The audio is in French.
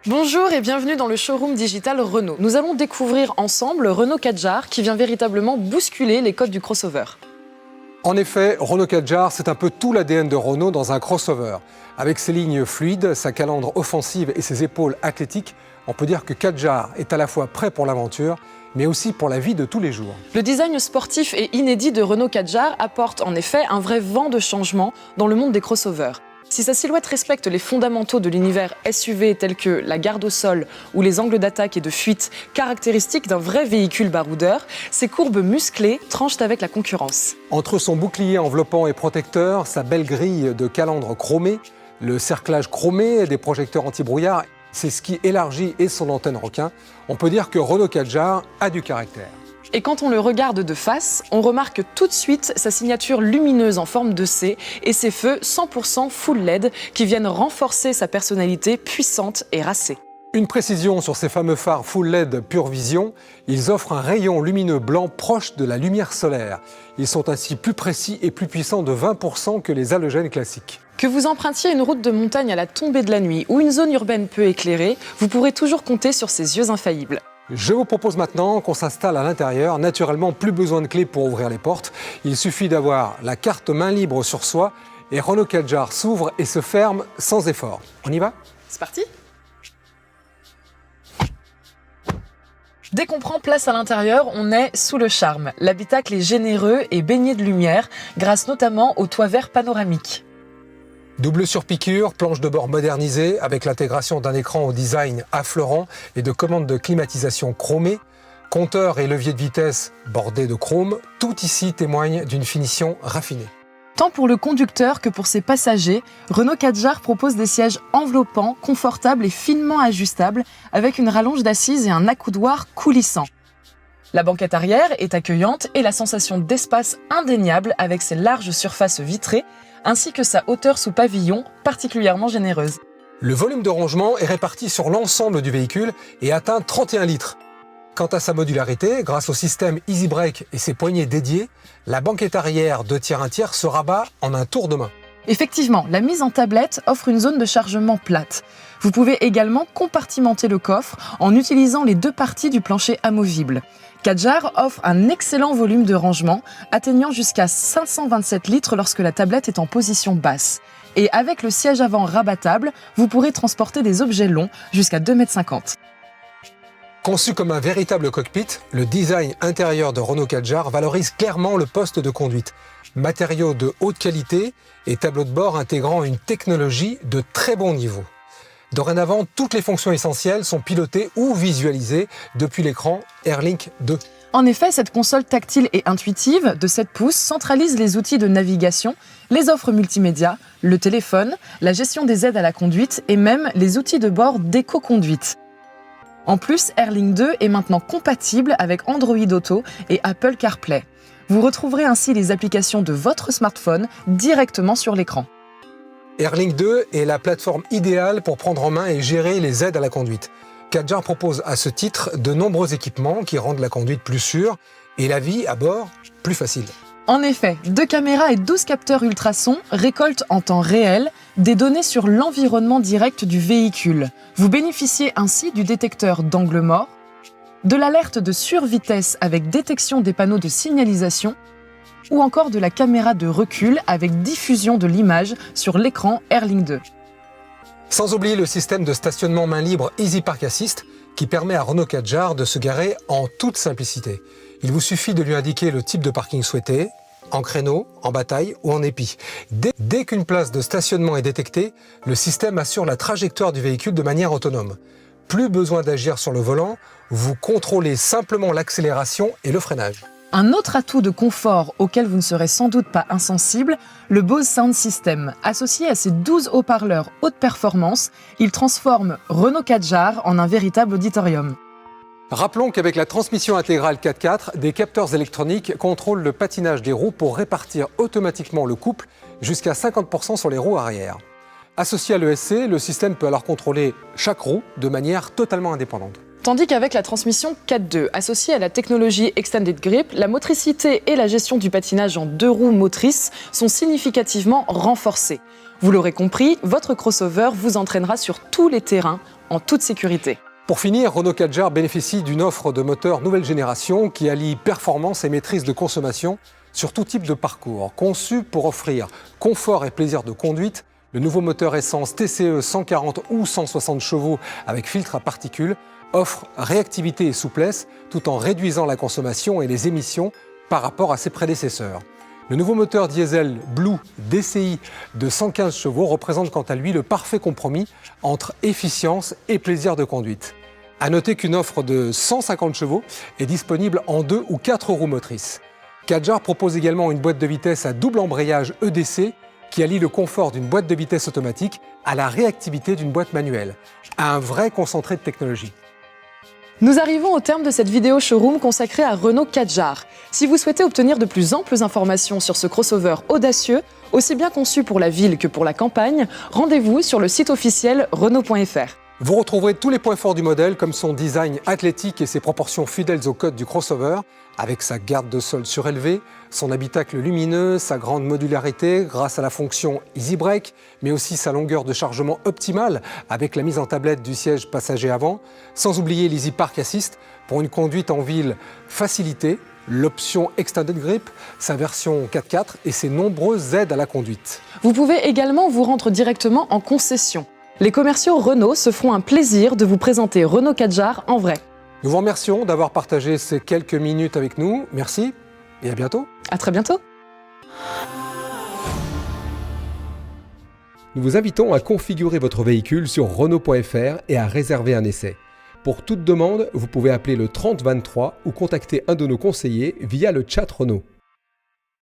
Bonjour et bienvenue dans le showroom digital Renault. Nous allons découvrir ensemble le Renault Kadjar qui vient véritablement bousculer les codes du crossover. En effet, Renault Kadjar, c'est un peu tout l'ADN de Renault dans un crossover. Avec ses lignes fluides, sa calandre offensive et ses épaules athlétiques, on peut dire que Kadjar est à la fois prêt pour l'aventure, mais aussi pour la vie de tous les jours. Le design sportif et inédit de Renault Kadjar apporte en effet un vrai vent de changement dans le monde des crossovers. Si sa silhouette respecte les fondamentaux de l'univers SUV tels que la garde au sol ou les angles d'attaque et de fuite caractéristiques d'un vrai véhicule baroudeur, ses courbes musclées tranchent avec la concurrence. Entre son bouclier enveloppant et protecteur, sa belle grille de calandre chromée, le cerclage chromé et des projecteurs anti-brouillard, ses skis élargis et son antenne requin, on peut dire que Renault Kadjar a du caractère. Et quand on le regarde de face, on remarque tout de suite sa signature lumineuse en forme de C et ses feux 100% full LED qui viennent renforcer sa personnalité puissante et racée. Une précision sur ces fameux phares full LED Pure Vision, ils offrent un rayon lumineux blanc proche de la lumière solaire. Ils sont ainsi plus précis et plus puissants de 20% que les halogènes classiques. Que vous empruntiez une route de montagne à la tombée de la nuit ou une zone urbaine peu éclairée, vous pourrez toujours compter sur ces yeux infaillibles. Je vous propose maintenant qu'on s'installe à l'intérieur. Naturellement, plus besoin de clés pour ouvrir les portes. Il suffit d'avoir la carte main libre sur soi et Renault Kadjar s'ouvre et se ferme sans effort. On y va ? C'est parti ? Dès qu'on prend place à l'intérieur, on est sous le charme. L'habitacle est généreux et baigné de lumière, grâce notamment au toit vert panoramique. Double surpiqûre, planche de bord modernisée avec l'intégration d'un écran au design affleurant et de commandes de climatisation chromées, compteur et levier de vitesse bordés de chrome, tout ici témoigne d'une finition raffinée. Tant pour le conducteur que pour ses passagers, Renault Kadjar propose des sièges enveloppants, confortables et finement ajustables avec une rallonge d'assises et un accoudoir coulissant. La banquette arrière est accueillante et la sensation d'espace indéniable avec ses larges surfaces vitrées ainsi que sa hauteur sous pavillon particulièrement généreuse. Le volume de rangement est réparti sur l'ensemble du véhicule et atteint 31 litres. Quant à sa modularité, grâce au système Easy Brake et ses poignées dédiées, la banquette arrière 2 tiers 1 tiers se rabat en un tour de main. Effectivement, la mise en tablette offre une zone de chargement plate. Vous pouvez également compartimenter le coffre en utilisant les 2 parties du plancher amovible. Kadjar offre un excellent volume de rangement, atteignant jusqu'à 527 litres lorsque la tablette est en position basse. Et avec le siège avant rabattable, vous pourrez transporter des objets longs jusqu'à 2,50 m. Conçu comme un véritable cockpit, le design intérieur de Renault Kadjar valorise clairement le poste de conduite. Matériaux de haute qualité et tableau de bord intégrant une technologie de très bon niveau. Dorénavant, toutes les fonctions essentielles sont pilotées ou visualisées depuis l'écran Airlink 2. En effet, cette console tactile et intuitive de 7 pouces centralise les outils de navigation, les offres multimédia, le téléphone, la gestion des aides à la conduite et même les outils de bord d'éco-conduite. En plus, Airlink 2 est maintenant compatible avec Android Auto et Apple CarPlay. Vous retrouverez ainsi les applications de votre smartphone directement sur l'écran. Airlink 2 est la plateforme idéale pour prendre en main et gérer les aides à la conduite. Kadjar propose à ce titre de nombreux équipements qui rendent la conduite plus sûre et la vie à bord plus facile. En effet, 2 caméras et 12 capteurs ultrasons récoltent en temps réel des données sur l'environnement direct du véhicule. Vous bénéficiez ainsi du détecteur d'angle mort, de l'alerte de survitesse avec détection des panneaux de signalisation ou encore de la caméra de recul avec diffusion de l'image sur l'écran Airlink 2. Sans oublier le système de stationnement main libre Easy Park Assist qui permet à Renault Kadjar de se garer en toute simplicité. Il vous suffit de lui indiquer le type de parking souhaité, en créneau, en bataille ou en épi. Dès qu'une place de stationnement est détectée, le système assure la trajectoire du véhicule de manière autonome. Plus besoin d'agir sur le volant, vous contrôlez simplement l'accélération et le freinage. Un autre atout de confort auquel vous ne serez sans doute pas insensible, le Bose Sound System. Associé à ses 12 haut-parleurs haute performance, il transforme Renault Kadjar en un véritable auditorium. Rappelons qu'avec la transmission intégrale 4x4, des capteurs électroniques contrôlent le patinage des roues pour répartir automatiquement le couple jusqu'à 50% sur les roues arrière. Associé à l'ESC, le système peut alors contrôler chaque roue de manière totalement indépendante. Tandis qu'avec la transmission 4.2, associée à la technologie Extended Grip, la motricité et la gestion du patinage en 2 roues motrices sont significativement renforcées. Vous l'aurez compris, votre crossover vous entraînera sur tous les terrains en toute sécurité. Pour finir, Renault Kadjar bénéficie d'une offre de moteur nouvelle génération qui allie performance et maîtrise de consommation sur tout type de parcours. Conçu pour offrir confort et plaisir de conduite, le nouveau moteur essence TCE 140 ou 160 chevaux avec filtre à particules offre réactivité et souplesse tout en réduisant la consommation et les émissions par rapport à ses prédécesseurs. Le nouveau moteur diesel Blue DCI de 115 chevaux représente quant à lui le parfait compromis entre efficience et plaisir de conduite. A noter qu'une offre de 150 chevaux est disponible en 2 ou 4 roues motrices. Kadjar propose également une boîte de vitesse à double embrayage EDC qui allie le confort d'une boîte de vitesse automatique à la réactivité d'une boîte manuelle. Un vrai concentré de technologie. Nous arrivons au terme de cette vidéo showroom consacrée à Renault Kadjar. Si vous souhaitez obtenir de plus amples informations sur ce crossover audacieux, aussi bien conçu pour la ville que pour la campagne, rendez-vous sur le site officiel Renault.fr. Vous retrouverez tous les points forts du modèle comme son design athlétique et ses proportions fidèles au code du crossover, avec sa garde de sol surélevée, son habitacle lumineux, sa grande modularité grâce à la fonction Easy Brake, mais aussi sa longueur de chargement optimale avec la mise en tablette du siège passager avant, sans oublier l'Easy Park Assist pour une conduite en ville facilitée, l'option Extended Grip, sa version 4x4 et ses nombreuses aides à la conduite. Vous pouvez également vous rendre directement en concession. Les commerciaux Renault se feront un plaisir de vous présenter Renault Kadjar en vrai. Nous vous remercions d'avoir partagé ces quelques minutes avec nous. Merci et à bientôt. À très bientôt. Nous vous invitons à configurer votre véhicule sur Renault.fr et à réserver un essai. Pour toute demande, vous pouvez appeler le 30 23 ou contacter un de nos conseillers via le chat Renault.